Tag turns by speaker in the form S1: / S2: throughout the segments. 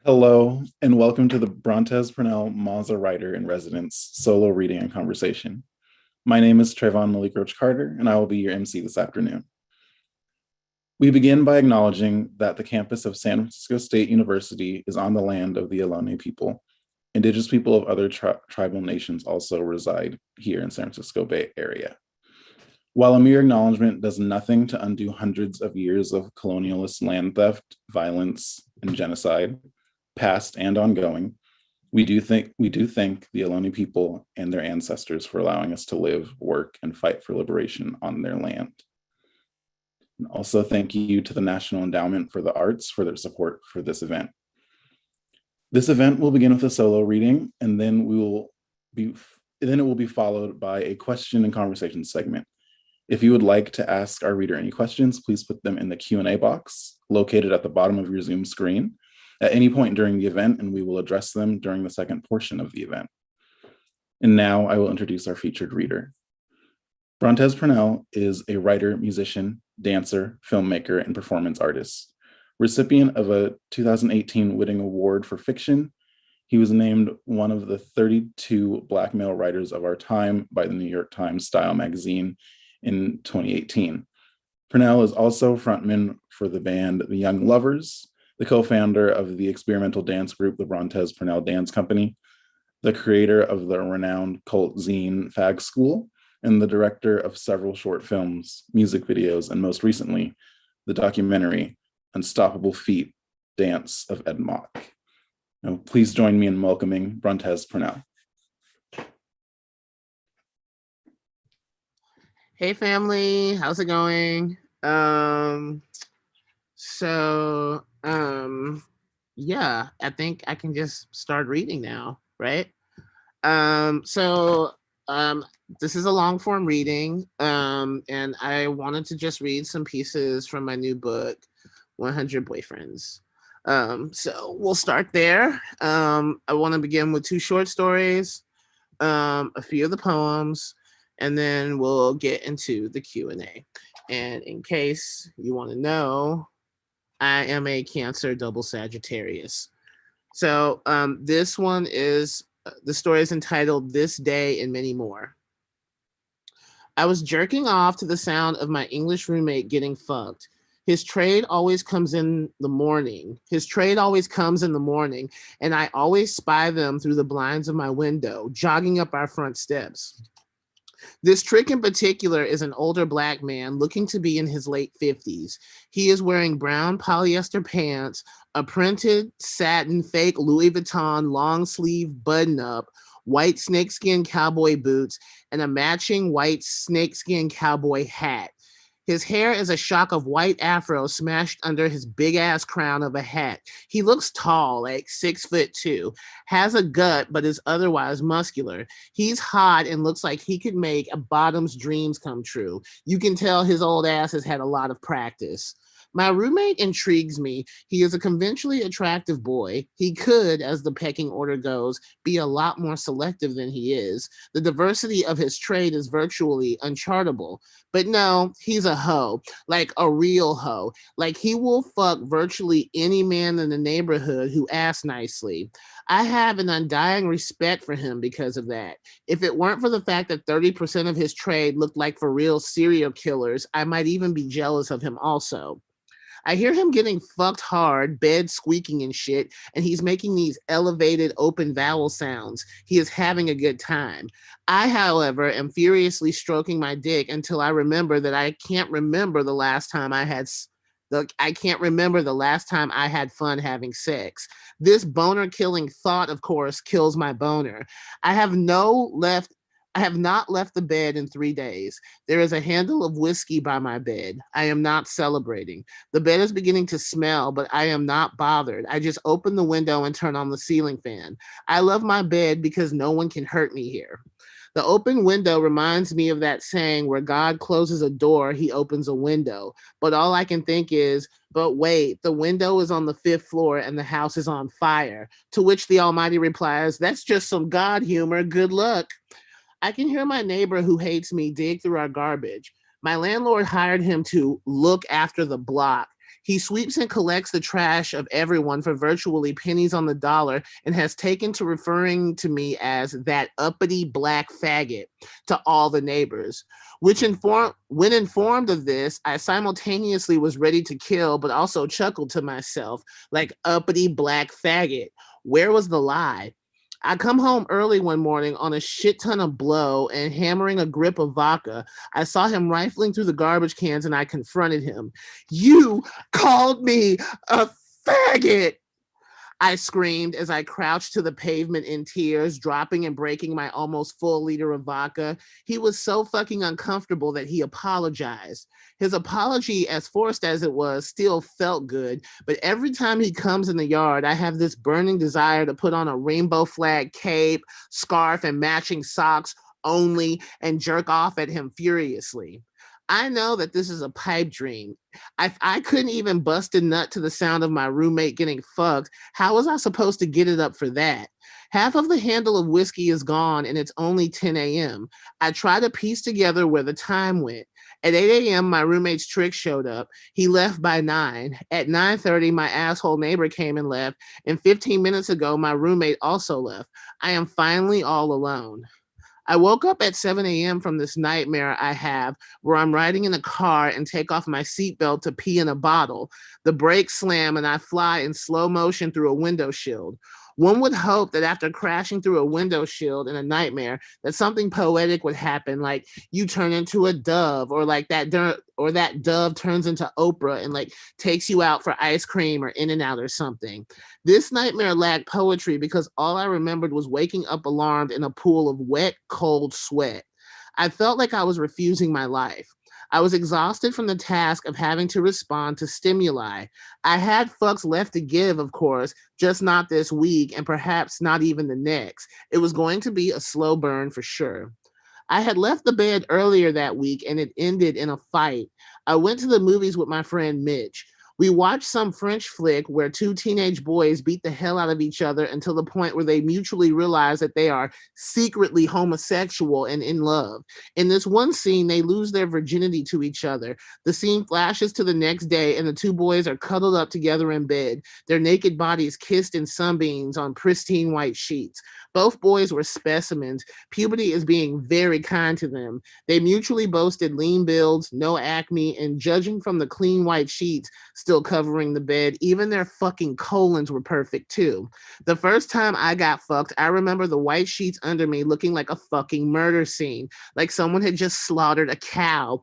S1: Hello, and welcome to the Brontez Purnell Mazza Writer in Residence solo reading and conversation. My name is TreVaughn Malik Roach-Carter, and I will be your MC this afternoon. We begin by acknowledging that the campus of San Francisco State University is on the land of the Ohlone people. Indigenous people of other tribal nations also reside here in San Francisco Bay Area. While a mere acknowledgement does nothing to undo hundreds of years of colonialist land theft, violence, and genocide, past and ongoing, we do thank the Ohlone people and their ancestors for allowing us to live, work, and fight for liberation on their land. And also thank you to the National Endowment for the Arts for their support for this event. This event will begin with a solo reading, and then it will be followed by a question and conversation segment. If you would like to ask our reader any questions, please put them in the Q&A box located at the bottom of your Zoom screen at any point during the event, and we will address them during the second portion of the event. And now I will introduce our featured reader. Brontez Purnell is a writer, musician, dancer, filmmaker, and performance artist. Recipient of a 2018 Whitting Award for Fiction, he was named one of the 32 Black male writers of our time by the New York Times Style magazine in 2018. Purnell is also frontman for the band The Young Lovers, the co-founder of the experimental dance group, the Brontez Purnell Dance Company, the creator of the renowned cult zine Fag School, and the director of several short films, music videos, and most recently, the documentary Unstoppable Feet, Dance of Ed Mock. Now, please join me in welcoming Brontez Purnell.
S2: Hey family, how's it going? Yeah, I think I can just start reading now, right? This is a long form reading, and I wanted to just read some pieces from my new book, 100 Boyfriends. So we'll start there. I want to begin with two short stories, a few of the poems, and then we'll get into the Q&A. And in case you want to know, I am a Cancer double Sagittarius. So this one is, the story is entitled This Day and Many More. I was jerking off to the sound of my English roommate getting fucked. His trade always comes in the morning. And I always spy them through the blinds of my window, jogging up our front steps. This trick in particular is an older Black man looking to be in his late 50s. He is wearing brown polyester pants, a printed satin fake Louis Vuitton long sleeve button up, white snakeskin cowboy boots, and a matching white snakeskin cowboy hat. His hair is a shock of white afro smashed under his big ass crown of a hat. He looks tall, like 6'2", has a gut, but is otherwise muscular. He's hot and looks like he could make a bottom's dreams come true. You can tell his old ass has had a lot of practice. My roommate intrigues me. He is a conventionally attractive boy. He could, as the pecking order goes, be a lot more selective than he is. The diversity of his trade is virtually unchartable. But no, he's a hoe, like a real hoe. Like he will fuck virtually any man in the neighborhood who asks nicely. I have an undying respect for him because of that. If it weren't for the fact that 30% of his trade looked like for real serial killers, I might even be jealous of him also. I hear him getting fucked hard, bed squeaking and shit, and he's making these elevated open vowel sounds. He is having a good time. I, however, am furiously stroking my dick until I remember that I can't remember the last time I had fun having sex. This boner killing thought, of course, kills my boner. I have not left the bed in 3 days. There is a handle of whiskey by my bed. I am not celebrating. The bed is beginning to smell, but I am not bothered. I just open the window and turn on the ceiling fan. I love my bed because no one can hurt me here. The open window reminds me of that saying where God closes a door, he opens a window. But all I can think is, but wait, the window is on the 5th floor and the house is on fire. To which the Almighty replies, that's just some God humor. Good luck. I can hear my neighbor who hates me dig through our garbage. My landlord hired him to look after the block. He sweeps and collects the trash of everyone for virtually pennies on the dollar and has taken to referring to me as that uppity black faggot to all the neighbors. When informed of this, I simultaneously was ready to kill, but also chuckled to myself, like uppity black faggot. Where was the lie? I come home early one morning on a shit ton of blow and hammering a grip of vodka. I saw him rifling through the garbage cans and I confronted him. You called me a faggot, I screamed as I crouched to the pavement in tears, dropping and breaking my almost full liter of vodka. He was so fucking uncomfortable that he apologized. His apology, as forced as it was, still felt good, but every time he comes in the yard, I have this burning desire to put on a rainbow flag cape, scarf, and matching socks only and jerk off at him furiously. I know that this is a pipe dream. I couldn't even bust a nut to the sound of my roommate getting fucked. How was I supposed to get it up for that? Half of the handle of whiskey is gone and it's only 10 a.m. I try to piece together where the time went. At 8 a.m., my roommate's trick showed up. He left by 9. At 9:30, my asshole neighbor came and left. And 15 minutes ago, my roommate also left. I am finally all alone. I woke up at 7 a.m. from this nightmare I have where I'm riding in a car and take off my seatbelt to pee in a bottle. The brakes slam and I fly in slow motion through a window shield. One would hope that after crashing through a window shield in a nightmare, that something poetic would happen, like you turn into a dove, or like that dove turns into Oprah and like takes you out for ice cream or In-N-Out or something. This nightmare lacked poetry because all I remembered was waking up alarmed in a pool of wet, cold sweat. I felt like I was refusing my life. I was exhausted from the task of having to respond to stimuli. I had fucks left to give, of course, just not this week and perhaps not even the next. It was going to be a slow burn for sure. I had left the bed earlier that week and it ended in a fight. I went to the movies with my friend Mitch. We watched some French flick where two teenage boys beat the hell out of each other until the point where they mutually realize that they are secretly homosexual and in love. In this one scene, they lose their virginity to each other. The scene flashes to the next day, and the two boys are cuddled up together in bed, their naked bodies kissed in sunbeams on pristine white sheets. Both boys were specimens. Puberty is being very kind to them. They mutually boasted lean builds, no acne, and judging from the clean white sheets still covering the bed, even their fucking colons were perfect too. The first time I got fucked, I remember the white sheets under me looking like a fucking murder scene, like someone had just slaughtered a cow.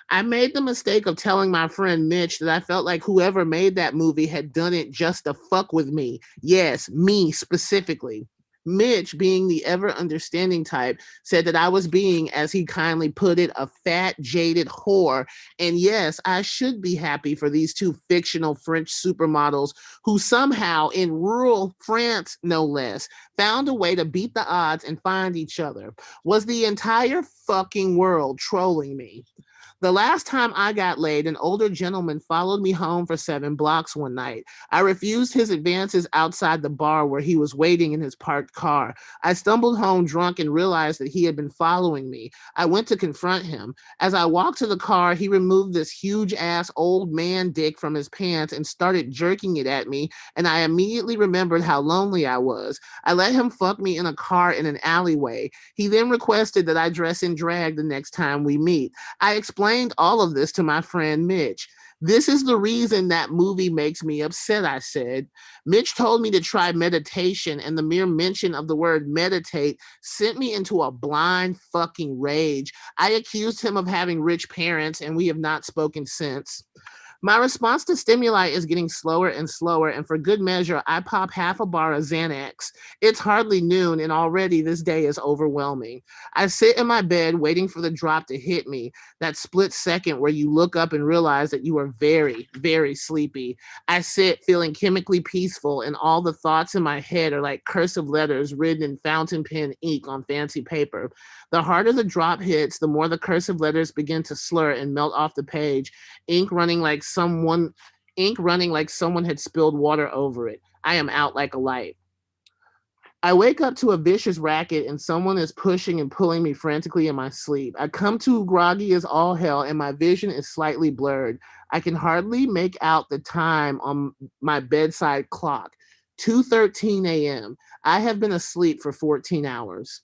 S2: I made the mistake of telling my friend Mitch that I felt like whoever made that movie had done it just to fuck with me. Yes, me specifically. Mitch, being the ever understanding type, said that I was being, as he kindly put it, a fat, jaded whore. And yes, I should be happy for these two fictional French supermodels who somehow, in rural France no less, found a way to beat the odds and find each other. Was the entire fucking world trolling me? The last time I got laid, an older gentleman followed me home for 7 blocks one night. I refused his advances outside the bar where he was waiting in his parked car. I stumbled home drunk and realized that he had been following me. I went to confront him. As I walked to the car, he removed this huge ass old man dick from his pants and started jerking it at me, and I immediately remembered how lonely I was. I let him fuck me in a car in an alleyway. He then requested that I dress in drag the next time we meet. I explained all of this to my friend Mitch. This is the reason that movie makes me upset, I said. Mitch told me to try meditation, and the mere mention of the word meditate sent me into a blind fucking rage. I accused him of having rich parents, and we have not spoken since. My response to stimuli is getting slower and slower, and for good measure, I pop half a bar of Xanax. It's hardly noon, and already this day is overwhelming. I sit in my bed waiting for the drop to hit me, that split second where you look up and realize that you are very, very sleepy. I sit feeling chemically peaceful, and all the thoughts in my head are like cursive letters written in fountain pen ink on fancy paper. The harder the drop hits, the more the cursive letters begin to slur and melt off the page, ink running like someone had spilled water over it. I am out like a light. I wake up to a vicious racket and someone is pushing and pulling me frantically in my sleep. I come to groggy as all hell and my vision is slightly blurred. I can hardly make out the time on my bedside clock. 2:13 a.m. I have been asleep for 14 hours.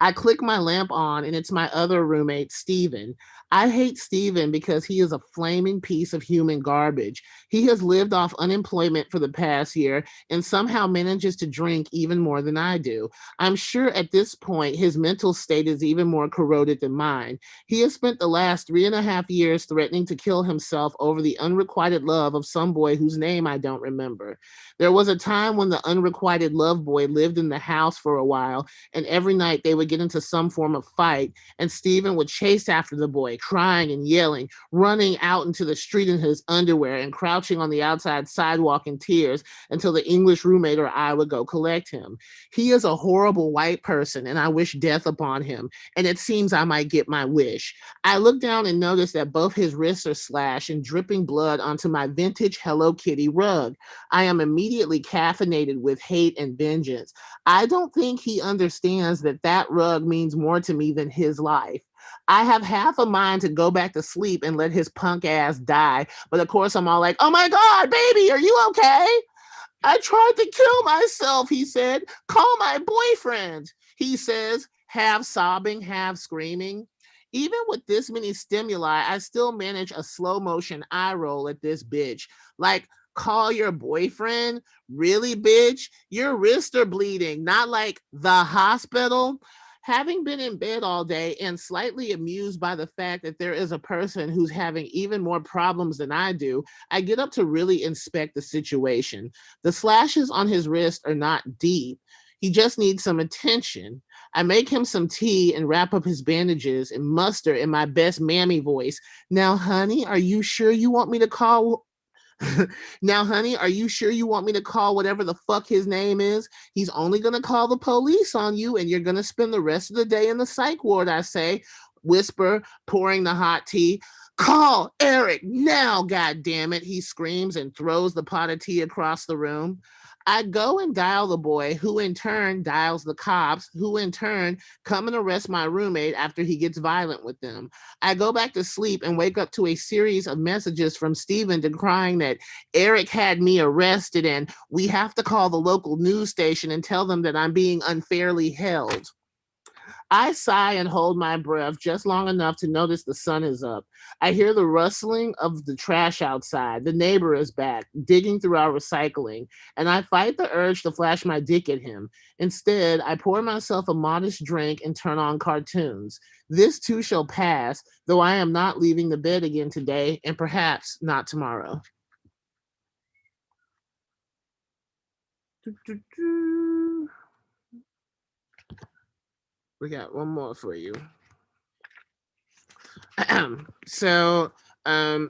S2: I click my lamp on and it's my other roommate, Steven. I hate Steven because he is a flaming piece of human garbage. He has lived off unemployment for the past year and somehow manages to drink even more than I do. I'm sure at this point his mental state is even more corroded than mine. He has spent the last 3.5 years threatening to kill himself over the unrequited love of some boy whose name I don't remember. There was a time when the unrequited love boy lived in the house for a while, and every night they would get into some form of fight, and Steven would chase after the boy, crying and yelling, running out into the street in his underwear and crouching on the outside sidewalk in tears until the English roommate or I would go collect him. He is a horrible white person, and I wish death upon him, and it seems I might get my wish. I look down and notice that both his wrists are slashed and dripping blood onto my vintage Hello Kitty rug. I am immediately caffeinated with hate and vengeance. I don't think he understands that that rug means more to me than his life. I have half a mind to go back to sleep and let his punk ass die. But of course, I'm all like, oh my God, baby, are you okay? I tried to kill myself, he said. Call my boyfriend, he says, half sobbing, half screaming. Even with this many stimuli, I still manage a slow motion eye roll at this bitch. Like, call your boyfriend? Really, bitch? Your wrists are bleeding, not like the hospital. Having been in bed all day and slightly amused by the fact that there is a person who's having even more problems than I do, I get up to really inspect the situation. The slashes on his wrist are not deep. He just needs some attention. I make him some tea and wrap up his bandages and muster in my best mammy voice. Now, honey, are you sure you want me to call? Now, honey, are you sure you want me to call whatever the fuck his name is? He's only going to call the police on you and you're going to spend the rest of the day in the psych ward, I say. Whisper, pouring the hot tea. Call Eric now, God damn it, he screams and throws the pot of tea across the room. I go and dial the boy, who in turn dials the cops, who in turn come and arrest my roommate after he gets violent with them. I go back to sleep and wake up to a series of messages from Steven decrying that Eric had me arrested and we have to call the local news station and tell them that I'm being unfairly held. I sigh and hold my breath just long enough to notice the sun is up. I hear the rustling of the trash outside. The neighbor is back, digging through our recycling, and I fight the urge to flash my dick at him. Instead, I pour myself a modest drink and turn on cartoons. This too shall pass, though I am not leaving the bed again today, and perhaps not tomorrow. We got one more for you. So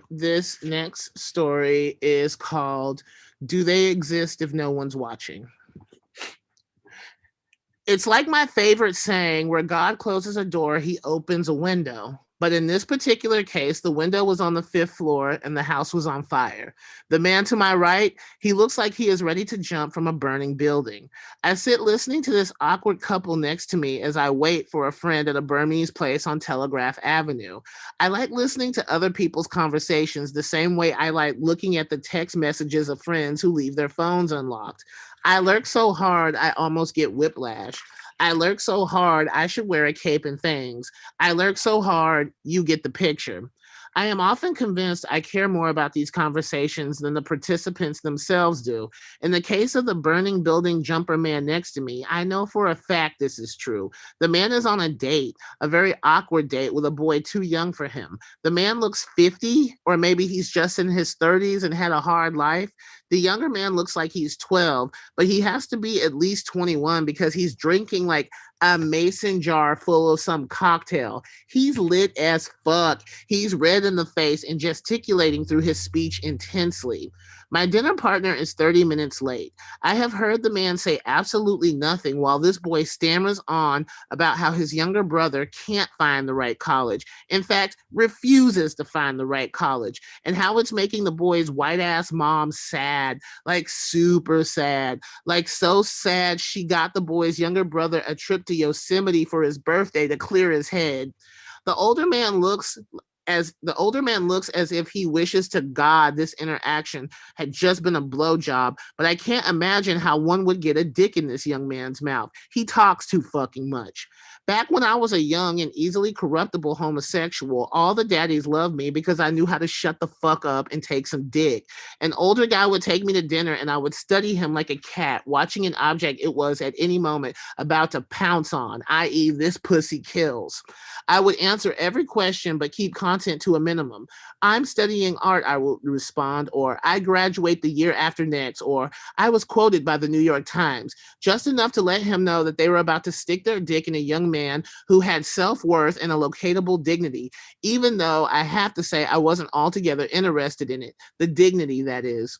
S2: this next story is called Do They Exist If No One's Watching? It's like my favorite saying, where God closes a door, he opens a window. But in this particular case, the window was on the 5th floor and the house was on fire. The man to my right, he looks like he is ready to jump from a burning building. I sit listening to this awkward couple next to me as I wait for a friend at a Burmese place on Telegraph Avenue. I like listening to other people's conversations the same way I like looking at the text messages of friends who leave their phones unlocked. I lurk so hard, I almost get whiplash. I lurk so hard, I should wear a cape and things. I lurk so hard, you get the picture. I am often convinced I care more about these conversations than the participants themselves do. In the case of the burning building jumper man next to me, I know for a fact this is true. The man is on a date, a very awkward date with a boy too young for him. The man looks 50, or maybe he's just in his 30s and had a hard life. The younger man looks like he's 12, but he has to be at least 21 because he's drinking like a mason jar full of some cocktail. He's lit as fuck. He's red in the face and gesticulating through his speech intensely. My dinner partner is 30 minutes late. I have heard the man say absolutely nothing while this boy stammers on about how his younger brother can't find the right college. In fact, refuses to find the right college, and how it's making the boy's white ass mom sad, like super sad, like so sad she got the boy's younger brother a trip to Yosemite for his birthday to clear his head. The older man looks as if he wishes to God this interaction had just been a blowjob, but I can't imagine how one would get a dick in this young man's mouth. He talks too fucking much. Back when I was a young and easily corruptible homosexual, all the daddies loved me because I knew how to shut the fuck up and take some dick. An older guy would take me to dinner and I would study him like a cat, watching an object it was at any moment about to pounce on, i.e., this pussy kills. I would answer every question but keep content to a minimum. I'm studying art, I would respond, or I graduate the year after next, or I was quoted by the New York Times, just enough to let him know that they were about to stick their dick in a young man who had self-worth and a locatable dignity, even though I have to say I wasn't altogether interested in it. The dignity, that is.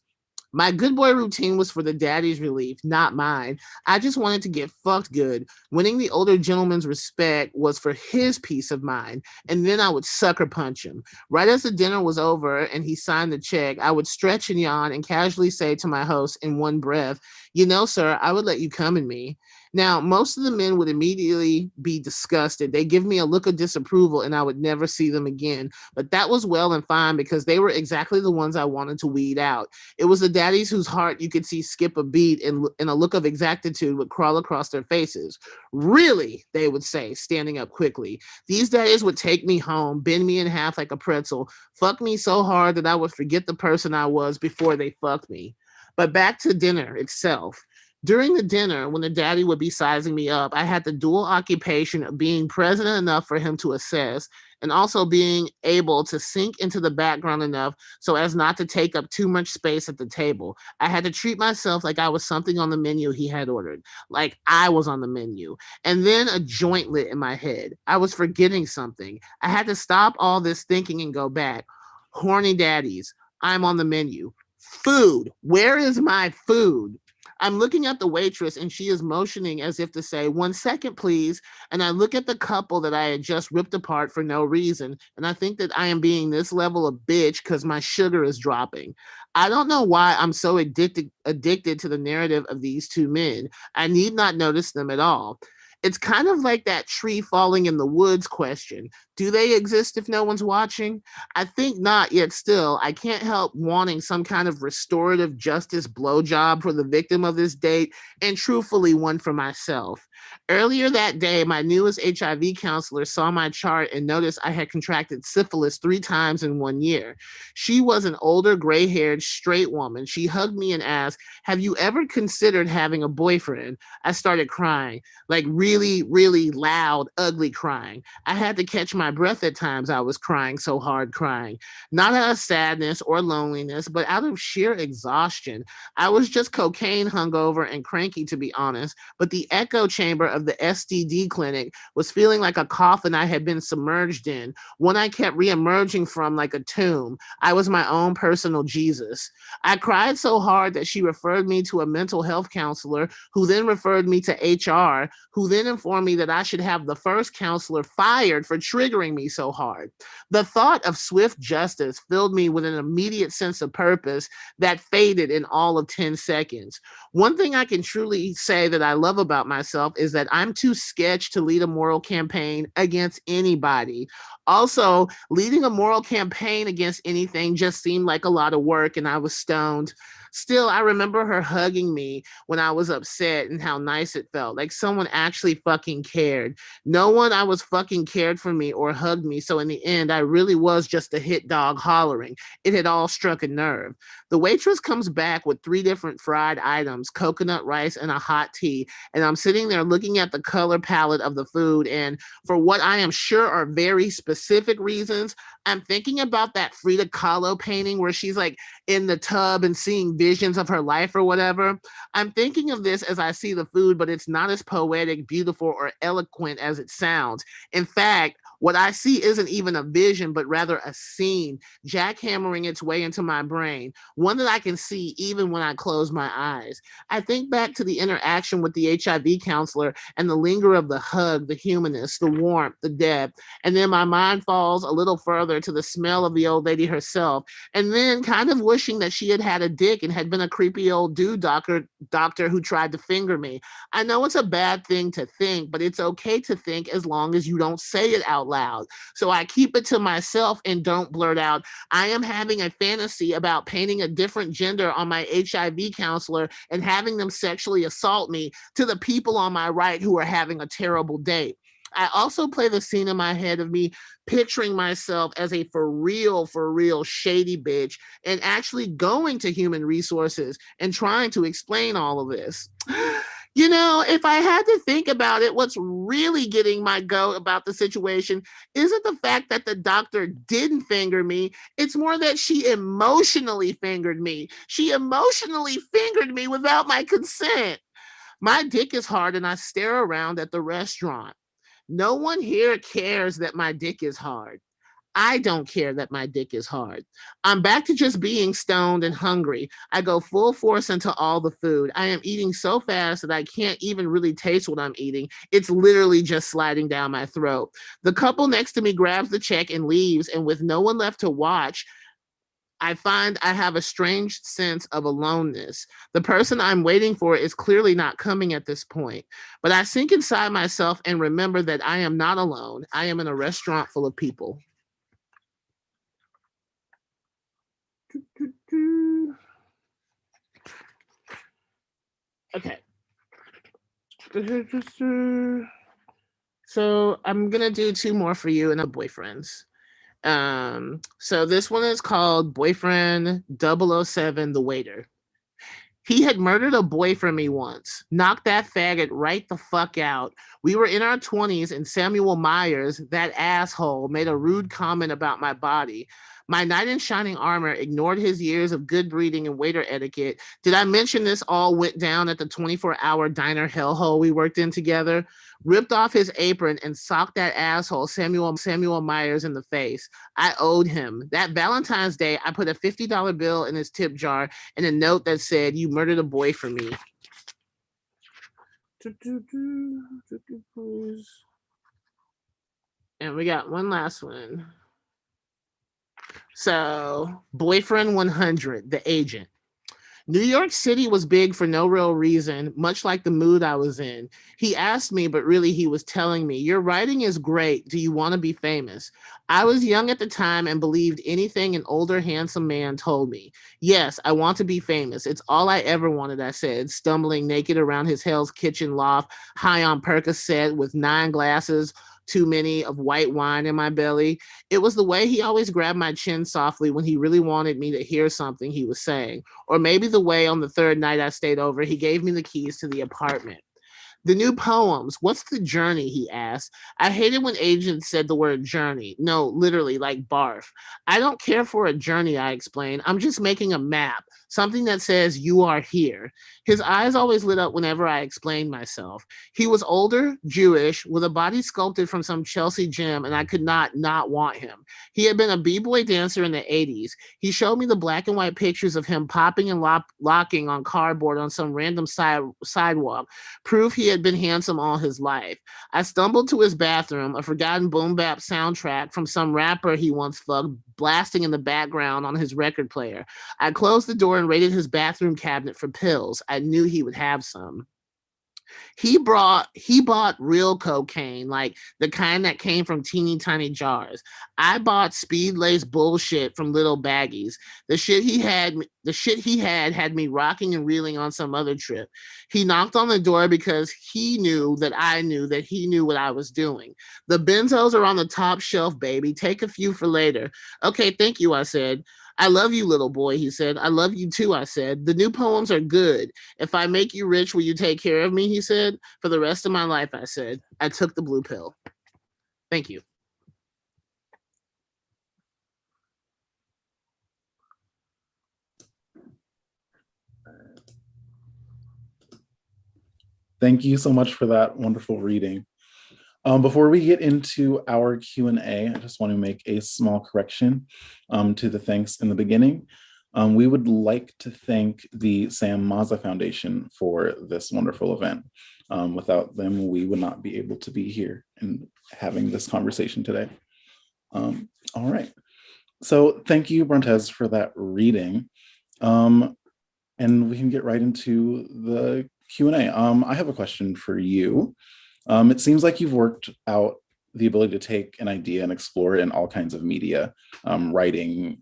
S2: My good boy routine was for the daddy's relief, not mine. I just wanted to get fucked good. Winning the older gentleman's respect was for his peace of mind, and then I would sucker punch him. Right as the dinner was over and he signed the check, I would stretch and yawn and casually say to my host in one breath, "You know, sir, I would let you come in me." Now, most of the men would immediately be disgusted. They give me a look of disapproval and I would never see them again. But that was well and fine because they were exactly the ones I wanted to weed out. It was the daddies whose heart you could see skip a beat and a look of exactitude would crawl across their faces. "Really?" they would say, standing up quickly. These daddies would take me home, bend me in half like a pretzel, fuck me so hard that I would forget the person I was before they fucked me. But back to dinner itself. During the dinner, when the daddy would be sizing me up, I had the dual occupation of being present enough for him to assess and also being able to sink into the background enough so as not to take up too much space at the table. I had to treat myself like I was something on the menu he had ordered, like I was on the menu. And then a joint lit in my head. I was forgetting something. I had to stop all this thinking and go back. Horny daddies, I'm on the menu. Food, where is my food? I'm looking at the waitress and she is motioning as if to say, "1 second, please." And I look at the couple that I had just ripped apart for no reason. And I think that I am being this level of bitch because my sugar is dropping. I don't know why I'm so addicted to the narrative of these two men. I need not notice them at all. It's kind of like that tree falling in the woods question. Do they exist if no one's watching? I think not, yet still, I can't help wanting some kind of restorative justice blowjob for the victim of this date, and truthfully, one for myself. Earlier that day, my newest HIV counselor saw my chart and noticed I had contracted syphilis 3 times in 1 year. She was an older, gray haired, straight woman. She hugged me and asked, "Have you ever considered having a boyfriend?" I started crying, like really, really loud, ugly crying. I had to catch my breath at times. I was crying so hard, crying. Not out of sadness or loneliness, but out of sheer exhaustion. I was just cocaine hungover and cranky, to be honest, but the echo chamber of the STD clinic was feeling like a coffin I had been submerged in, one I kept reemerging from like a tomb. I was my own personal Jesus. I cried so hard that she referred me to a mental health counselor, who then referred me to HR, who then informed me that I should have the first counselor fired for triggering me so hard. The thought of swift justice filled me with an immediate sense of purpose that faded in all of 10 seconds. One thing I can truly say that I love about myself is that I'm too sketch to lead a moral campaign against anybody. Also, leading a moral campaign against anything just seemed like a lot of work, and I was stoned. Still, I remember her hugging me when I was upset and how nice it felt, like someone actually fucking cared. No one I was fucking cared for me or hugged me, so in the end, I really was just a hit dog hollering. It had all struck a nerve. The waitress comes back with 3 different fried items, coconut rice and a hot tea, and I'm sitting there looking at the color palette of the food, and for what I am sure are very specific reasons, I'm thinking about that Frida Kahlo painting where she's like in the tub and seeing visions of her life or whatever. I'm thinking of this as I see the food, but it's not as poetic, beautiful, or eloquent as it sounds. In fact, what I see isn't even a vision, but rather a scene jackhammering its way into my brain, one that I can see even when I close my eyes. I think back to the interaction with the HIV counselor and the linger of the hug, the humanness, the warmth, the depth, and then my mind falls a little further to the smell of the old lady herself, and then kind of wishing that she had had a dick and had been a creepy old dude doctor who tried to finger me. I know it's a bad thing to think, but it's okay to think as long as you don't say it out loud. So I keep it to myself and don't blurt out, I am having a fantasy about painting a different gender on my HIV counselor and having them sexually assault me, to the people on my right who are having a terrible day. I also play the scene in my head of me picturing myself as a for real shady bitch and actually going to human resources and trying to explain all of this. You know, if I had to think about it, what's really getting my goat about the situation isn't the fact that the doctor didn't finger me. It's more that she emotionally fingered me. She emotionally fingered me without my consent. My dick is hard and I stare around at the restaurant. No one here cares that my dick is hard. I don't care that my dick is hard. I'm back to just being stoned and hungry. I go full force into all the food. I am eating so fast that I can't even really taste what I'm eating. It's literally just sliding down my throat. The couple next to me grabs the check and leaves, and with no one left to watch, I find I have a strange sense of aloneness. The person I'm waiting for is clearly not coming at this point. But I sink inside myself and remember that I am not alone. I am in a restaurant full of people. Okay. So I'm gonna do two more for you and the boyfriends. So this one is called Boyfriend 007, the waiter. He had murdered a boy for me once. Knocked that faggot right the fuck out. We were in our 20s and Samuel Myers, that asshole, made a rude comment about my body. My knight in shining armor ignored his years of good breeding and waiter etiquette. Did I mention this all went down at the 24-hour diner hellhole we worked in together? Ripped off his apron and socked that asshole Samuel Myers in the face. I owed him. That Valentine's Day, I put a $50 bill in his tip jar and a note that said, "You murdered a boy for me." And we got one last one. So, Boyfriend 100, the agent. New York City was big for no real reason, much like the mood I was in. He asked me, but really he was telling me, your writing is great. Do you want to be famous? I was young at the time and believed anything an older, handsome man told me. Yes, I want to be famous. It's all I ever wanted, I said, stumbling naked around his Hell's Kitchen loft, high on Percocet with 9 glasses too many of white wine in my belly. It was the way he always grabbed my chin softly when he really wanted me to hear something he was saying. Or maybe the way on the third night I stayed over, he gave me the keys to the apartment. The new poems, what's the journey? He asked. I hated when agents said the word journey. No, literally, like barf. I don't care for a journey, I explained. I'm just making a map, something that says you are here. His eyes always lit up whenever I explained myself. He was older, Jewish, with a body sculpted from some Chelsea gym, and I could not want him. He had been a b-boy dancer in the 80s. He showed me the black and white pictures of him popping and locking on cardboard on some random sidewalk, proof he had been handsome all his life. I stumbled to his bathroom, a forgotten boom bap soundtrack from some rapper he once fucked blasting in the background on his record player. I closed the door and raided his bathroom cabinet for pills. I knew he would have some. He bought real cocaine, like the kind that came from teeny tiny jars. I bought speed laced bullshit from little baggies. The shit he had me rocking and reeling on some other trip. He knocked on the door because he knew that I knew that he knew what I was doing. The benzos are on the top shelf, baby. Take a few for later. Okay, thank you, I said. I love you, little boy, he said. I love you too, I said. The new poems are good. If I make you rich, will you take care of me? He said. For the rest of my life, I said. I took the blue pill. Thank you.
S1: Thank you so much for that wonderful reading. Before we get into our Q&A, I just want to make a small correction to the thanks in the beginning. We would like to thank the Sam Mazza Foundation for this wonderful event. Without them, we would not be able to be here and having this conversation today. All right. So thank you, Brontez, for that reading. And we can get right into the Q&A. I have a question for you. It seems like you've worked out the ability to take an idea and explore it in all kinds of media, writing,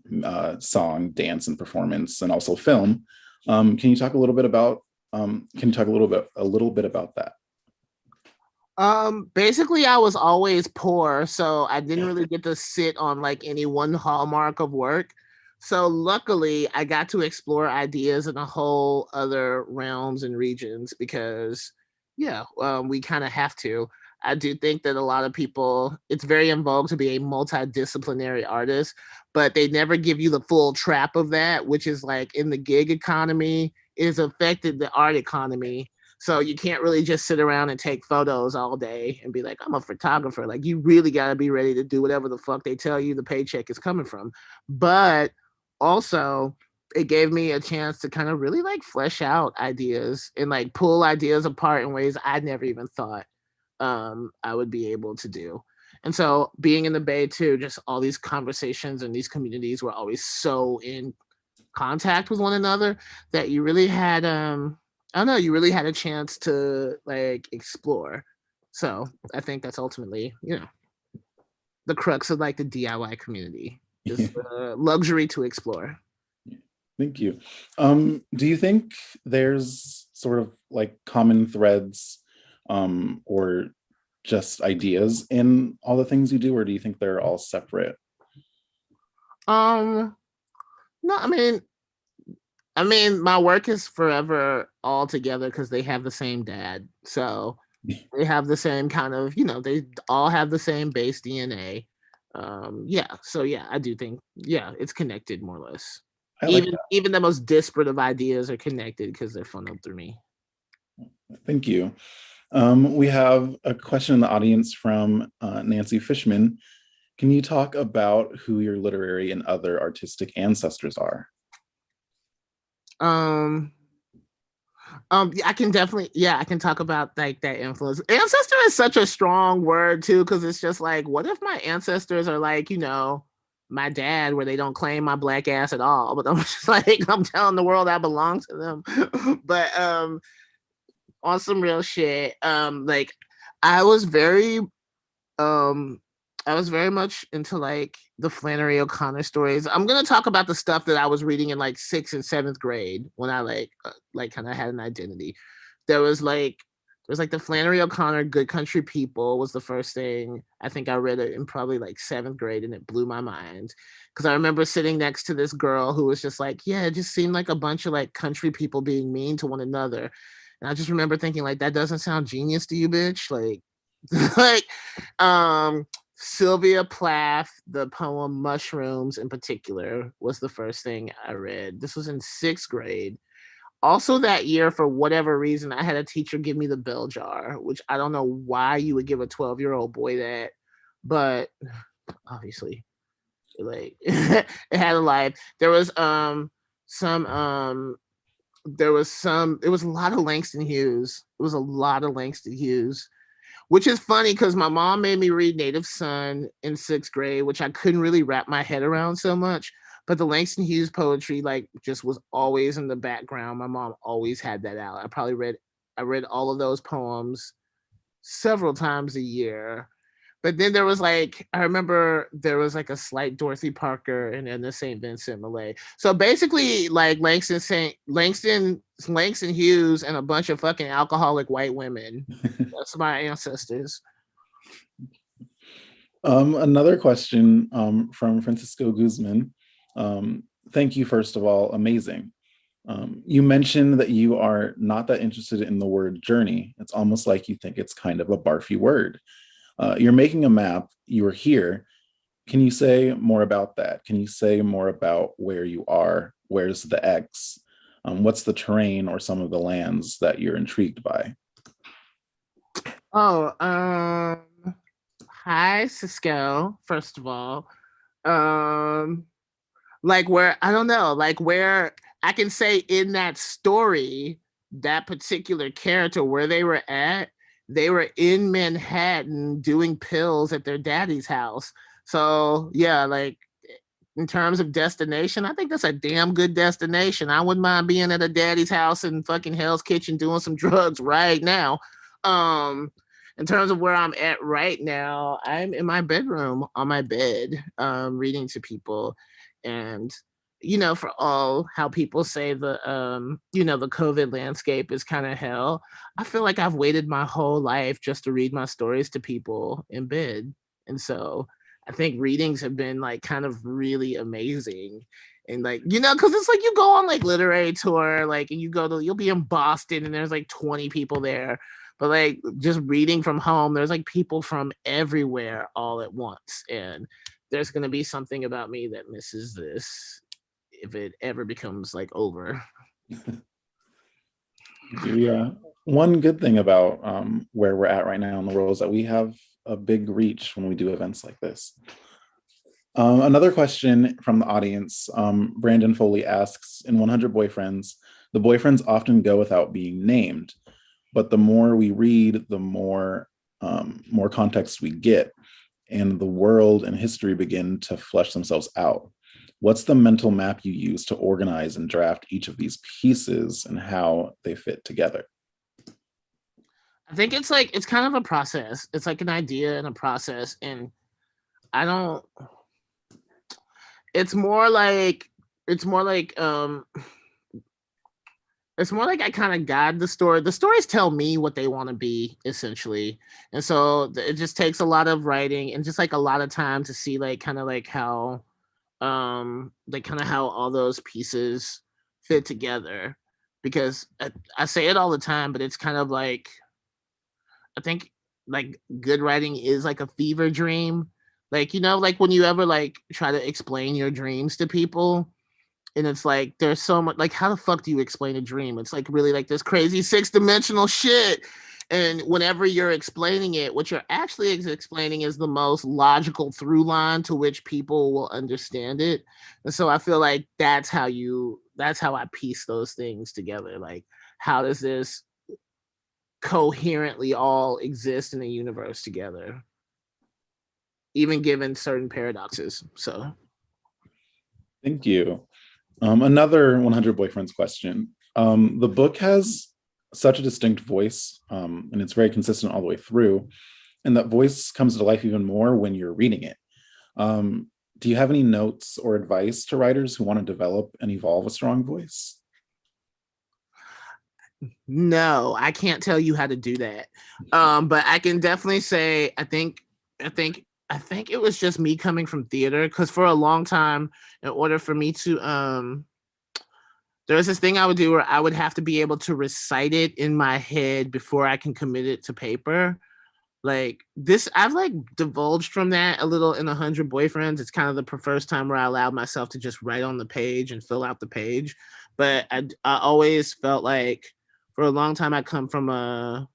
S1: song, dance, and performance, and also film. Can you talk a little bit about that?
S2: Basically I was always poor, so I didn't really get to sit on like any one hallmark of work. So luckily I got to explore ideas in a whole other realms and regions because we kind of have to. I do think that a lot of people, it's very in vogue to be a multidisciplinary artist, but they never give you the full trap of that, which is like in the gig economy, is affected the art economy. So you can't really just sit around and take photos all day and be like, I'm a photographer. Like you really got to be ready to do whatever the fuck they tell you the paycheck is coming from. But also, it gave me a chance to kind of really like flesh out ideas and like pull ideas apart in ways I never even thought I would be able to do. And so being in the Bay too, just all these conversations and these communities were always so in contact with one another that you really had I don't know, you really had a chance to like explore. So I think that's ultimately, the crux of like the DIY community. Just luxury to explore.
S1: Thank you. Do you think there's sort of like common threads or just ideas in all the things you do, or do you think they're all separate?
S2: No, I mean, my work is forever all together because they have the same dad. So they have the same kind of, they all have the same base DNA. So I do think, it's connected more or less.
S1: I like
S2: Even the most disparate of ideas are connected because they're funneled through me.
S1: Thank you. We have a question in the audience from Nancy Fishman. Can you talk about who your literary and other artistic ancestors are?
S2: I can definitely, I can talk about like that influence. Ancestor is such a strong word too, because it's just like, what if my ancestors are like, my dad, where they don't claim my black ass at all, but I'm just like, I'm telling the world I belong to them. But on some real shit, like I was very I was very much into like the Flannery O'Connor stories. I'm gonna talk about the stuff that I was reading in like 6th and 7th grade when I like kind of had an identity. There was like the Flannery O'Connor Good Country People was the first thing I think I read it in probably like 7th grade, and it blew my mind because I remember sitting next to this girl who was just like, yeah, it just seemed like a bunch of like country people being mean to one another. And I just remember thinking like, that doesn't sound genius to you, bitch. Like, like, Sylvia Plath, the poem Mushrooms in particular, was the first thing I read. This was in 6th grade. Also, that year, for whatever reason, I had a teacher give me the bell jar, which I don't know why you would give a 12-year-old boy that, but obviously, like, it had a life. There was it was a lot of Langston Hughes. It was a lot of Langston Hughes, which is funny because my mom made me read Native Son in 6th grade, which I couldn't really wrap my head around so much. But the Langston Hughes poetry, like, just was always in the background. My mom always had that out. I read all of those poems several times a year. But then I remember there was like a slight Dorothy Parker and then the St. Vincent Millay. So basically, like Langston Hughes and a bunch of fucking alcoholic white women. That's my ancestors.
S1: Another question from Francisco Guzman. Thank you, first of all, amazing. You mentioned that you are not that interested in the word journey. It's almost like you think it's kind of a barfy word. You're making a map, you are here. Can you say more about that? Can you say more about where you are? Where's the X? What's the terrain or some of the lands that you're intrigued by?
S2: Oh, hi, Cisco, first of all. Um, like where I don't know, like where I can say in that story, that particular character where they were in Manhattan doing pills at their daddy's house. So yeah, like in terms of destination, I think that's a damn good destination. I wouldn't mind being at a daddy's house in fucking Hell's Kitchen doing some drugs right now. Um, in terms of where I'm at right now, I'm in my bedroom on my bed, reading to people. And for all how people say the COVID landscape is kind of hell, I feel like I've waited my whole life just to read my stories to people in bed. And so I think readings have been like kind of really amazing. And like, because it's like you go on like literary tour, like, and you'll be in Boston and there's like 20 people there. But like just reading from home, there's like people from everywhere all at once. And there's going to be something about me that misses this if it ever becomes like over.
S1: Yeah. One good thing about where we're at right now in the world is that we have a big reach when we do events like this. Another question from the audience, Brandon Foley asks, in 100 Boyfriends, the boyfriends often go without being named, but the more we read, the more context we get, and the world and history begin to flesh themselves out. What's the mental map you use to organize and draft each of these pieces and how they fit together?
S2: I think it's kind of a process. It's like an idea and a process. And I don't, it's more like, it's more like, it's more like I kind of guide the story. The stories tell me what they want to be, essentially. And so it just takes a lot of writing and just like a lot of time to see like kind of how all those pieces fit together. Because I say it all the time, but it's kind of like, I think like good writing is like a fever dream. Like, like when you ever like try to explain your dreams to people, and it's like there's so much, like, how the fuck do you explain a dream? It's like really like this crazy 6-dimensional shit. And whenever you're explaining it, what you're actually explaining is the most logical through line to which people will understand it. And so I feel like that's how I piece those things together. Like, how does this coherently all exist in the universe together, even given certain paradoxes? So
S1: Thank you. Another 100 Boyfriends question. The book has such a distinct voice, and it's very consistent all the way through. And that voice comes to life even more when you're reading it. Do you have any notes or advice to writers who want to develop and evolve a strong voice?
S2: no, I can't tell you how to do that. But I can definitely say I think it was just me coming from theater, because for a long time, in order for me to there was this thing I would do where I would have to be able to recite it in my head before I can commit it to paper. Like this, I've like divulged from that a little in 100 Boyfriends. It's kind of the first time where I allowed myself to just write on the page and fill out the page. But I always felt like for a long time I come from a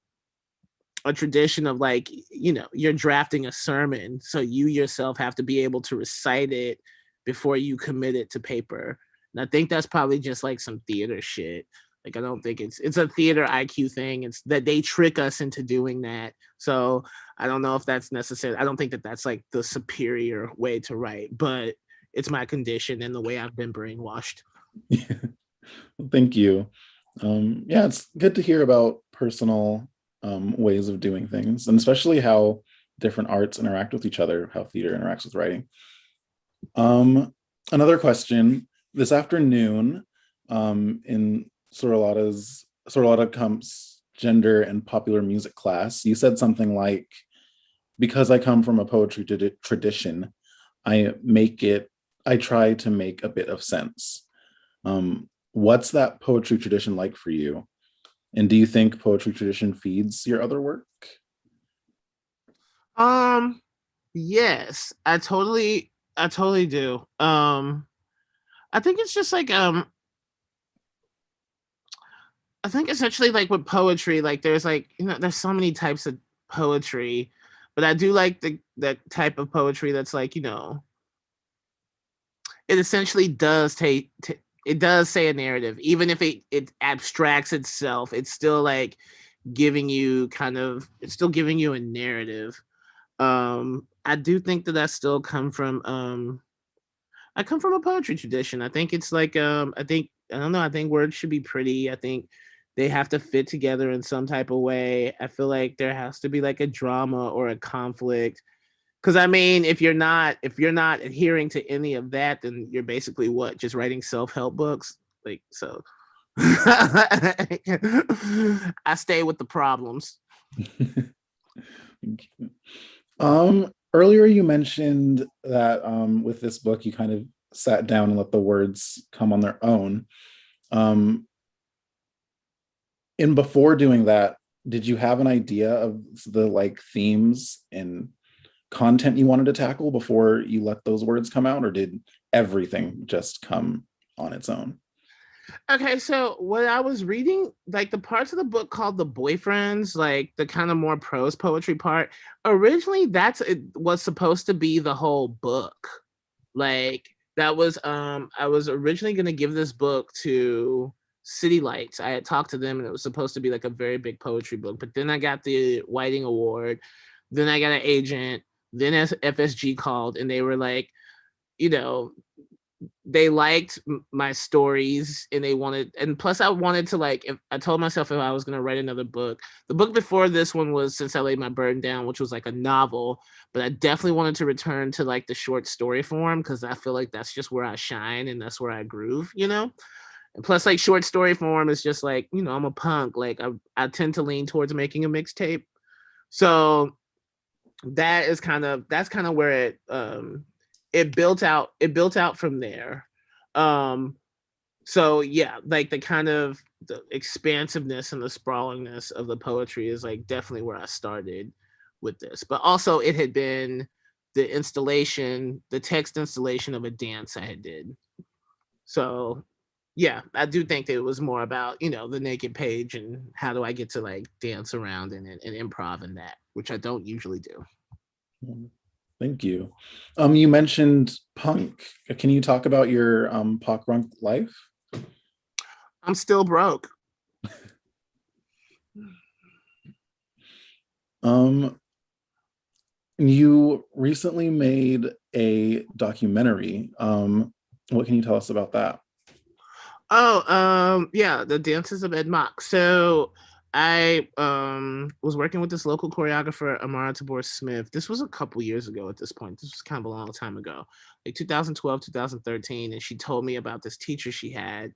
S2: tradition of like, you're drafting a sermon, so you yourself have to be able to recite it before you commit it to paper. And I think that's probably just like some theater shit. Like, I don't think it's a theater IQ thing. It's that they trick us into doing that. So I don't know if that's necessary. I don't think that that's like the superior way to write, but it's my condition and the way I've been brainwashed.
S1: Thank you. Yeah, it's good to hear about personal ways of doing things, and especially how different arts interact with each other, how theater interacts with writing. Another question. This afternoon, in Sorolata Kump's gender and popular music class, you said something like, because I come from a poetry tradition, I try to make a bit of sense. What's that poetry tradition like for you? And do you think poetry tradition feeds your other work?
S2: Yes, I totally do. I think it's just like I think essentially like with poetry, like there's like, there's so many types of poetry, but I do like that type of poetry that's like, you know, it essentially does it does say a narrative, even if it abstracts itself. It's still like giving you it's still giving you a narrative. I do think that I still come from I come from a poetry tradition. I think it's like I don't know, I think words should be pretty. I think they have to fit together in some type of way. I feel like there has to be like a drama or a conflict. Cause I mean, if you're not adhering to any of that, then you're basically what? Just writing self-help books? Like so I stay with the problems.
S1: Earlier you mentioned that with this book you kind of sat down and let the words come on their own. And before doing that, did you have an idea of the like themes and content you wanted to tackle before you let those words come out, or did everything just come on its own?
S2: Okay, so when I was reading, like the parts of the book called the boyfriends, like the kind of more prose poetry part, originally it was supposed to be the whole book. Like that was I was originally gonna give this book to City Lights. I had talked to them and it was supposed to be like a very big poetry book, but then I got the Whiting Award, then I got an agent, then as FSG called and they were like, you know, they liked my stories and they wanted, and plus I wanted to like, if I told myself if I was going to write another book, the book before this one was Since I Laid My Burden Down, which was like a novel, but I definitely wanted to return to like the short story form because I feel like that's just where I shine and that's where I groove, you know. And plus like short story form is just like, you know, I'm a punk, like I tend to lean towards making a mixtape, so that's kind of where it built out from there. um so yeah, like the kind of the expansiveness and the sprawlingness of the poetry is like definitely where I started with this, but also it had been the text installation of a dance I had did. So yeah, I do think that it was more about, you know, the naked page and how do I get to like dance around in it and improv in that, which I don't usually do.
S1: Thank you. You mentioned punk. Can you talk about your punk punk life?
S2: I'm still broke.
S1: Um, you recently made a documentary. What can you tell us about that?
S2: Oh, yeah, the dances of Ed Mock. So I was working with this local choreographer, Amara Tabor Smith. This was a couple years ago at this point. This was kind of a long time ago, like 2012, 2013. And she told me about this teacher she had,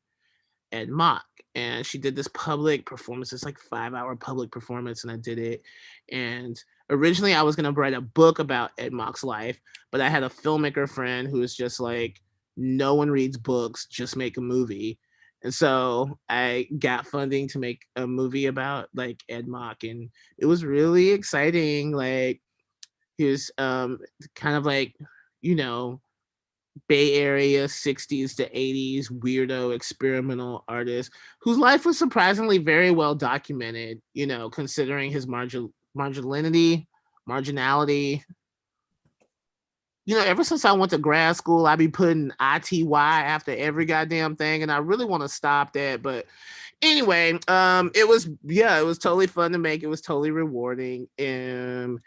S2: Ed Mock. And she did this public performance, this like 5-hour public performance, and I did it. And originally I was gonna write a book about Ed Mock's life, but I had a filmmaker friend who was just like, no one reads books, just make a movie. And so I got funding to make a movie about like Ed Mock, and it was really exciting. Like he was kind of like, you know, Bay Area 60s to 80s weirdo experimental artist whose life was surprisingly very well documented, you know, considering his marginality. You know, ever since I went to grad school, I be putting ITY after every goddamn thing, and I really want to stop that. But anyway, it was totally fun to make. It was totally rewarding. And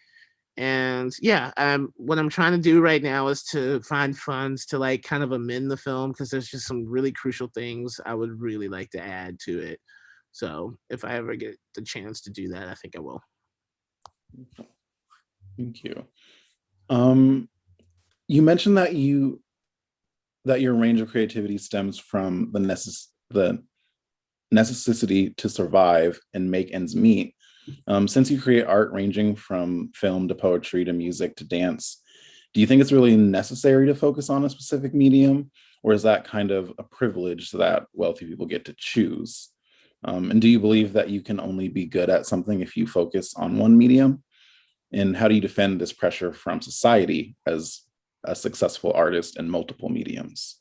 S2: yeah, what I'm trying to do right now is to find funds to like kind of amend the film because there's just some really crucial things I would really like to add to it. So if I ever get the chance to do that, I think I will.
S1: Thank you. Um, you mentioned that your range of creativity stems from the necessity to survive and make ends meet. Since you create art ranging from film to poetry to music to dance, do you think it's really necessary to focus on a specific medium, or is that kind of a privilege that wealthy people get to choose? And do you believe that you can only be good at something if you focus on one medium? And how do you defend this pressure from society as a successful artist in multiple mediums?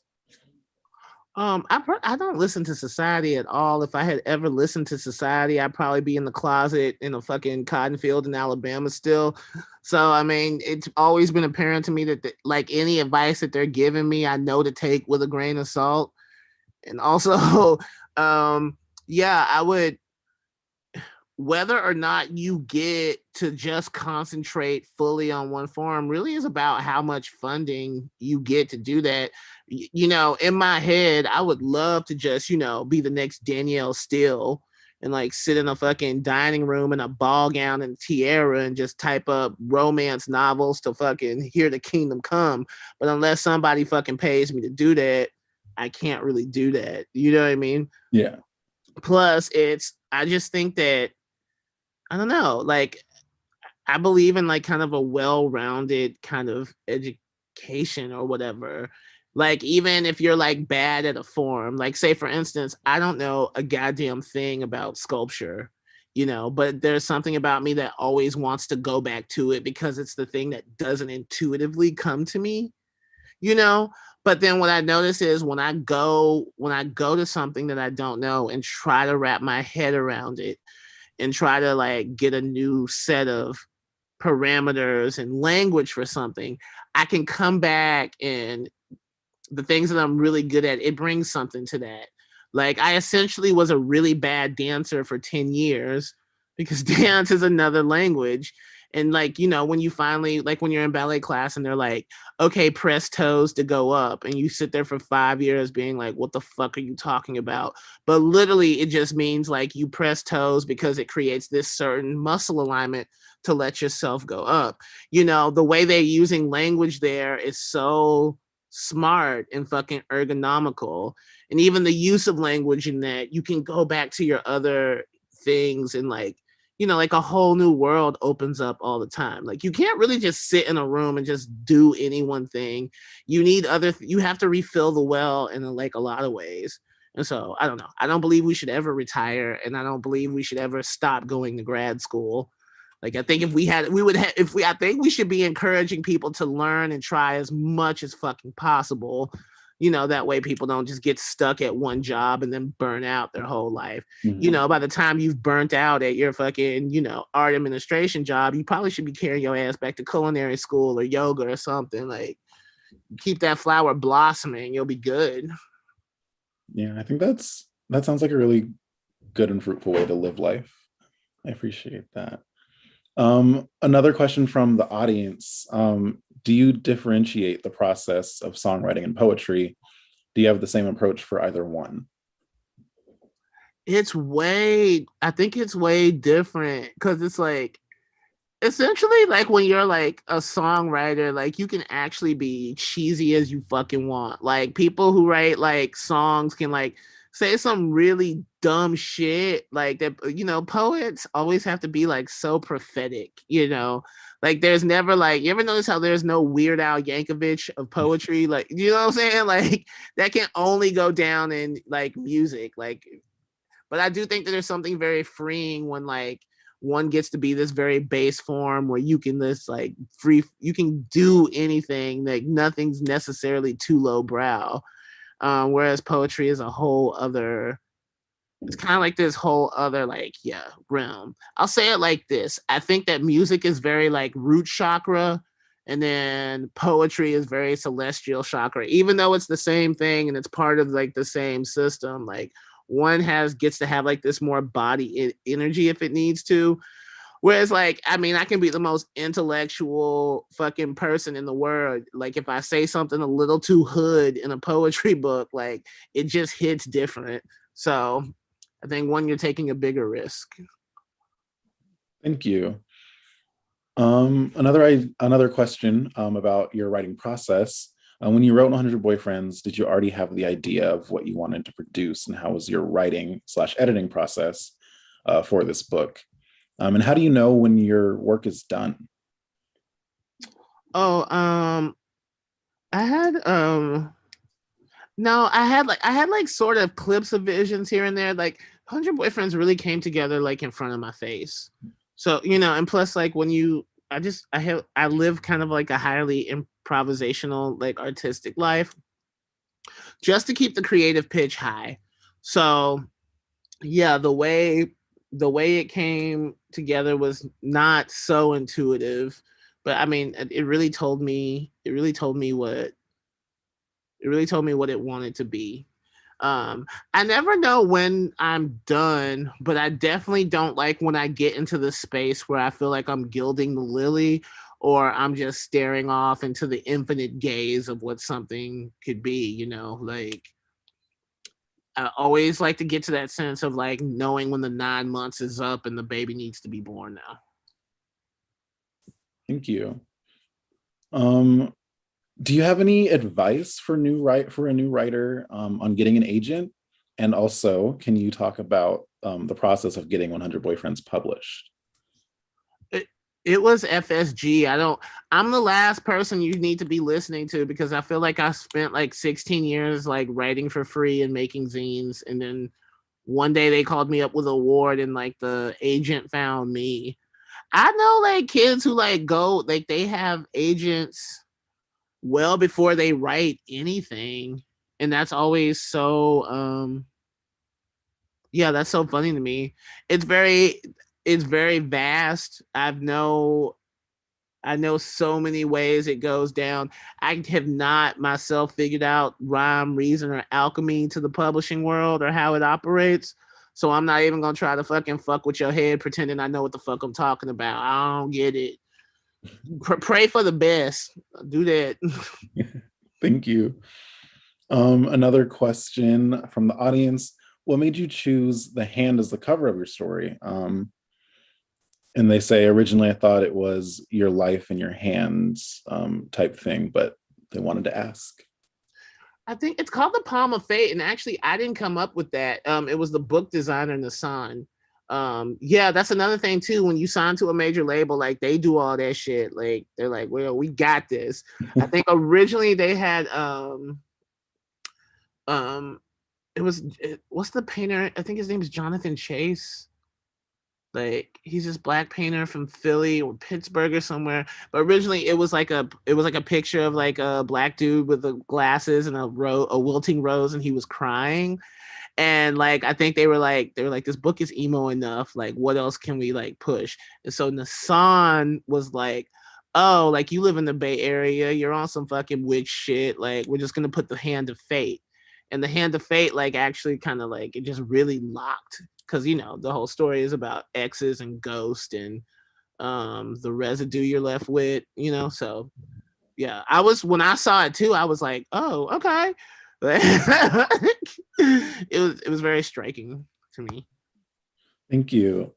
S2: I don't listen to Society at all. If I had ever listened to Society, I'd probably be in the closet in a fucking cotton field in Alabama still. So I mean, it's always been apparent to me that like any advice that they're giving me, I know to take with a grain of salt. And also, um, yeah, I would, whether or not you get to just concentrate fully on one form really is about how much funding you get to do that. You know, in my head, I would love to just, you know, be the next Danielle Steele and like sit in a fucking dining room in a ball gown and tiara and just type up romance novels to fucking hear the kingdom come. But unless somebody fucking pays me to do that, I can't really do that. You know what I mean?
S1: Yeah.
S2: Plus, I just think that I don't know, like I believe in like kind of a well-rounded kind of education or whatever. Like even if you're like bad at a form, like say for instance, I don't know a goddamn thing about sculpture, you know, but there's something about me that always wants to go back to it because it's the thing that doesn't intuitively come to me, you know. But then what I notice is when I go to something that I don't know and try to wrap my head around it and try to like get a new set of parameters and language for something, I can come back and the things that I'm really good at, it brings something to that. Like I essentially was a really bad dancer for 10 years because dance is another language. And like, you know, when you finally, like when you're in ballet class and they're like, okay, press toes to go up. And you sit there for 5 years being like, what the fuck are you talking about? But literally it just means like you press toes because it creates this certain muscle alignment to let yourself go up. You know, the way they're using language there is so smart and fucking ergonomical. And even the use of language in that, you can go back to your other things and like, you know, like a whole new world opens up all the time. Like you can't really just sit in a room and just do any one thing. You need you have to refill the well in like a lot of ways. And so I don't know. I don't believe we should ever retire, and I don't believe we should ever stop going to grad school. Like I think if we had, we would have, if we, I think we should be encouraging people to learn and try as much as fucking possible. You know, that way people don't just get stuck at one job and then burn out their whole life. You know, by the time you've burnt out at your fucking, you know, art administration job, you probably should be carrying your ass back to culinary school or yoga or something. Like keep that flower blossoming, you'll be good.
S1: Yeah, I think that sounds like a really good and fruitful way to live life. I appreciate that. Another question from the audience. Do you differentiate the process of songwriting and poetry? Do you have the same approach for either one?
S2: I think it's way different because it's like, essentially like when you're like a songwriter, like you can actually be cheesy as you fucking want. Like people who write like songs can like say some really dumb shit like that. You know, poets always have to be like so prophetic, you know. Like there's never like, you ever notice how there's no Weird Al Yankovic of poetry? Like, you know what I'm saying? Like that can only go down in like music. Like, but I do think that there's something very freeing when like one gets to be this very base form where you can just like you can do anything, like nothing's necessarily too low brow. Whereas poetry is a whole other, it's kind of like this whole other like, yeah, realm. I'll say it like this. I think that music is very like root chakra, and then poetry is very celestial chakra, even though it's the same thing and it's part of like the same system. Like one gets to have like this more body energy if it needs to. Whereas, like, I mean, I can be the most intellectual fucking person in the world. Like, if I say something a little too hood in a poetry book, like, it just hits different. So, I think one, you're taking a bigger risk.
S1: Thank you. Another question about your writing process. When you wrote 100 Boyfriends, did you already have the idea of what you wanted to produce, and how was your writing/editing process for this book? And how do you know when your work is done?
S2: Oh, I had no, I had like sort of clips of visions here and there. Like 100 Boyfriends really came together like in front of my face. So, you know, and plus like when you I live kind of like a highly improvisational, like artistic life. just to keep the creative pitch high. So yeah, the way it came together was not so intuitive, but I mean, it really told me what it wanted to be. I never know when I'm done, but I definitely don't like when I get into the space where I feel like I'm gilding the lily or I'm just staring off into the infinite gaze of what something could be, like I always like to get to that sense of like knowing when the 9 months is up and the baby needs to be born now.
S1: Thank you. Do you have any advice for a new writer on getting an agent? And also, can you talk about the process of getting 100 Boyfriends published?
S2: It was FSG. I'm the last person you need to be listening to because I feel like I spent like 16 years like writing for free and making zines. And then one day they called me up with an award and like the agent found me. I know like kids who like go, like they have agents well before they write anything. And that's always so yeah, that's so funny to me. It's very it's very vast. I know so many ways it goes down. I have not myself figured out rhyme, reason, or alchemy to the publishing world or how it operates. So I'm not even gonna try to fucking fuck with your head pretending I know what the fuck I'm talking about. I don't get it. Pray for the best. Do that.
S1: Thank you. Another question from the audience. What made you choose the hand as the cover of your story? And they say, originally I thought it was your life in your hands type thing, but they wanted to ask.
S2: I think it's called the Palm of Fate, and actually, I didn't come up with that. It was the book designer Nassan. Yeah, that's another thing too. When you sign to a major label, like they do all that shit. Like they're like, well, we got this. I think originally they had um, what's the painter? I think his name is Jonathan Chase. Like he's this black painter from Philly or Pittsburgh or somewhere. But originally it was like a picture of like a black dude with the glasses and a wilting rose, and he was crying. And like I think they were like this book is emo enough. Like what else can we like push? And so Nassan was like, oh, like you live in the Bay Area, you're on some fucking witch shit. Like we're just gonna put the Hand of Fate, and the Hand of Fate like actually kind of like it just really locked because the whole story is about exes and ghost and the residue you're left with. So yeah, I was when I saw it too, I was like, oh, okay. It was very striking to me.
S1: Thank you.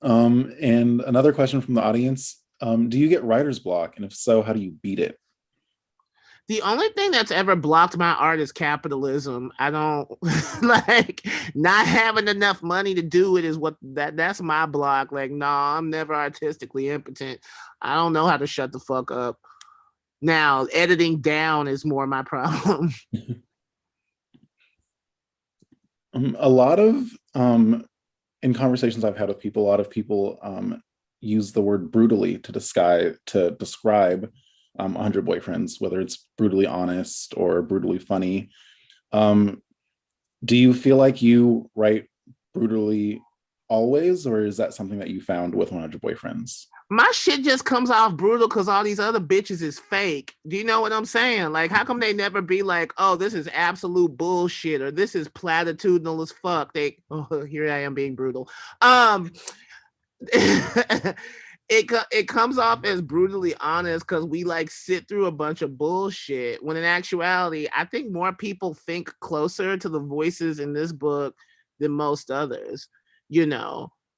S1: And another question from the audience. Do you get writer's block? And if so, how do you beat it?
S2: The only thing that's ever blocked my art is capitalism. I don't like not having enough money to do it is that's my block. Like, nah, I'm never artistically impotent. I don't know how to shut the fuck up. Now, editing down is more my problem.
S1: A lot of in conversations I've had with people, a lot of people use the word brutally to describe 100 Boyfriends, whether it's brutally honest or brutally funny. Do you feel like you write brutally always, or is that something that you found with 100 Boyfriends?
S2: My shit just comes off brutal because all these other bitches is fake. Do you know what I'm saying? Like, how come they never be like, oh, this is absolute bullshit or this is platitudinal as fuck? Here I am being brutal. It comes off as brutally honest because we like sit through a bunch of bullshit. When in actuality, I think more people think closer to the voices in this book than most others.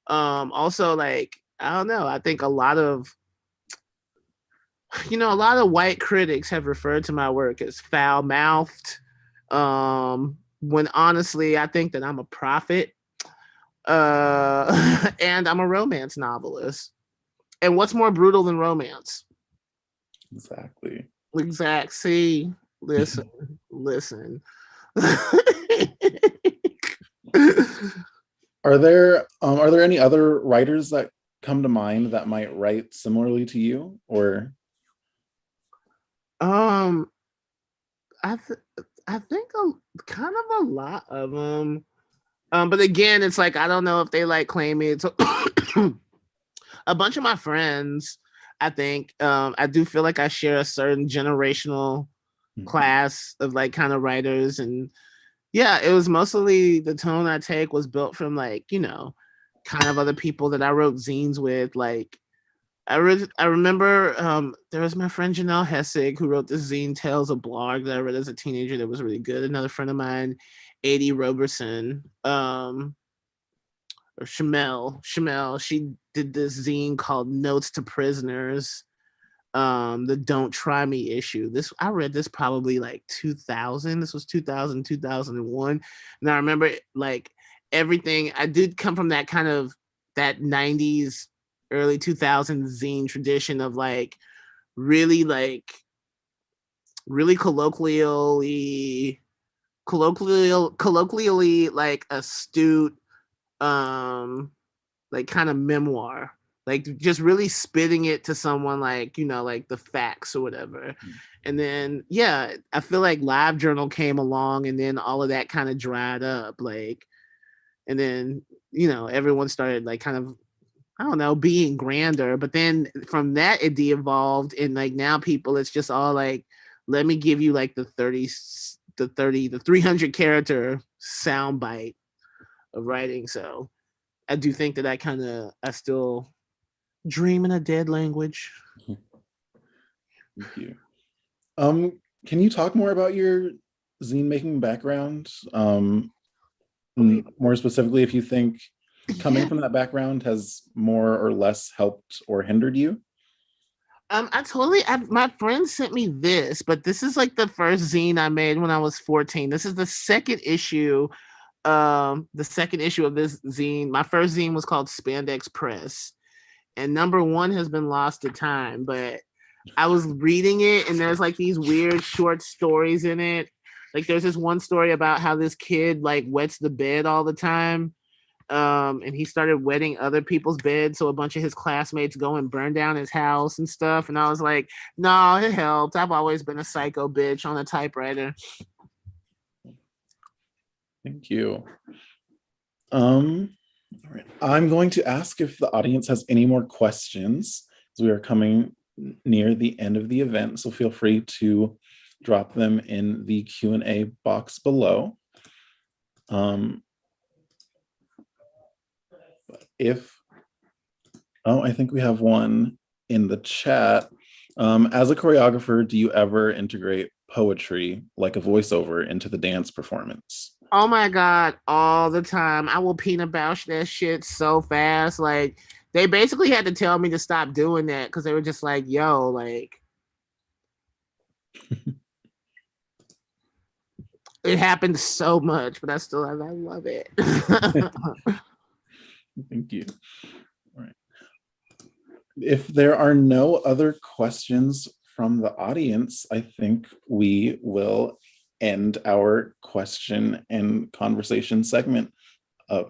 S2: Also like I don't know. I think a lot of white critics have referred to my work as foul mouthed. When honestly, I think that I'm a prophet. And I'm a romance novelist. And what's more brutal than romance?
S1: Exactly.
S2: See, listen.
S1: Are there any other writers that come to mind that might write similarly to you, or
S2: Um, I th- I think kind of a lot of them. But again, it's like I don't know if they like claim it. So a bunch of my friends, I think, I do feel like I share a certain generational class of like kind of writers, and yeah, it was mostly the tone I take was built from like kind of other people that I wrote zines with. Like I remember there was my friend Janelle Hessig who wrote this zine Tales of Blog that I read as a teenager that was really good. Another friend of mine, Adie Roberson, or Shamel, she did this zine called Notes to Prisoners, the Don't Try Me issue. This I read this probably like 2000. This was 2000, 2001. And I remember like everything. I did come from that kind of that 90s, early 2000s zine tradition of like really colloquially like astute like kind of memoir, like just really spitting it to someone like like the facts or whatever. And then yeah, I feel like Live Journal came along and then all of that kind of dried up, like, and then everyone started like kind of, I don't know, being grander, but then from that it de-evolved, and like now people, it's just all like, let me give you like the 300 character sound bite of writing. So I do think that I still dream in a dead language.
S1: Thank you. Can you talk more about your zine making background? More specifically, if you think coming from that background has more or less helped or hindered you?
S2: My friend sent me this, but this is like the first zine I made when I was 14. This is the second issue. The second issue of this zine. My first zine was called Spandex Press, and number one has been lost to time, but I was reading it and there's like these weird short stories in it. Like there's this one story about how this kid like wets the bed all the time. And he started wetting other people's beds, so a bunch of his classmates go and burn down his house and stuff. And I was like, no, it helped. I've always been a psycho bitch on a typewriter.
S1: Thank you. All right. I'm going to ask if the audience has any more questions, as we are coming near the end of the event, so feel free to drop them in the Q&A box below. I think we have one in the chat. As a choreographer, do you ever integrate poetry like a voiceover into the dance performance?
S2: Oh my God, all the time. I will peanut bouch that shit so fast. Like, they basically had to tell me to stop doing that because they were just like, yo, like, it happened so much, but I love it.
S1: Thank you. All right. If there are no other questions from the audience, I think we will end our question and conversation segment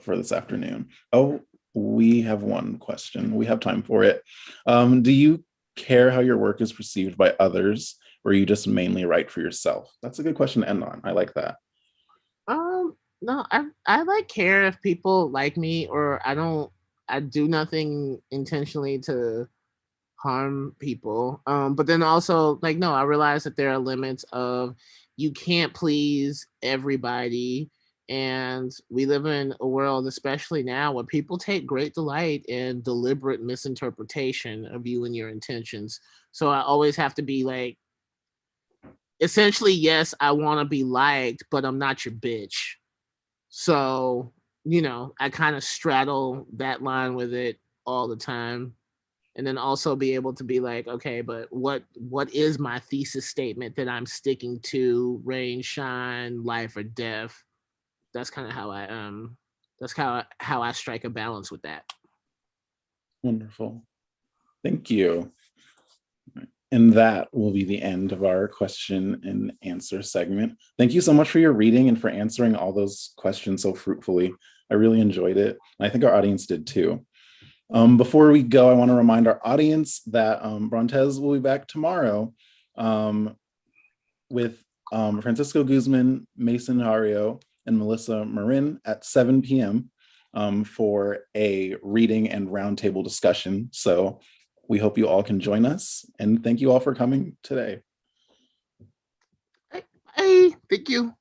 S1: for this afternoon. Oh, we have one question. We have time for it. Do you care how your work is perceived by others, or you just mainly write for yourself? That's a good question to end on. I like that.
S2: No, I like care if people like me, or I do nothing intentionally to harm people. But then also like, no, I realize that there are limits of, you can't please everybody. And we live in a world, especially now, where people take great delight in deliberate misinterpretation of you and your intentions. So I always have to be like, essentially, yes, I want to be liked, but I'm not your bitch. So, I kind of straddle that line with it all the time. And then also be able to be like, okay, but what is my thesis statement that I'm sticking to? Rain, shine, life or death. That's kind of how how I strike a balance with that.
S1: Wonderful. Thank you. And that will be the end of our question and answer segment. Thank you so much for your reading and for answering all those questions so fruitfully. I really enjoyed it. And I think our audience did too. Before we go, I want to remind our audience that Brontez will be back tomorrow with Francisco Guzman, Mason Hario, and Melissa Marin at 7 p.m. For a reading and roundtable discussion. So we hope you all can join us. And thank you all for coming today.
S2: Hey, thank you.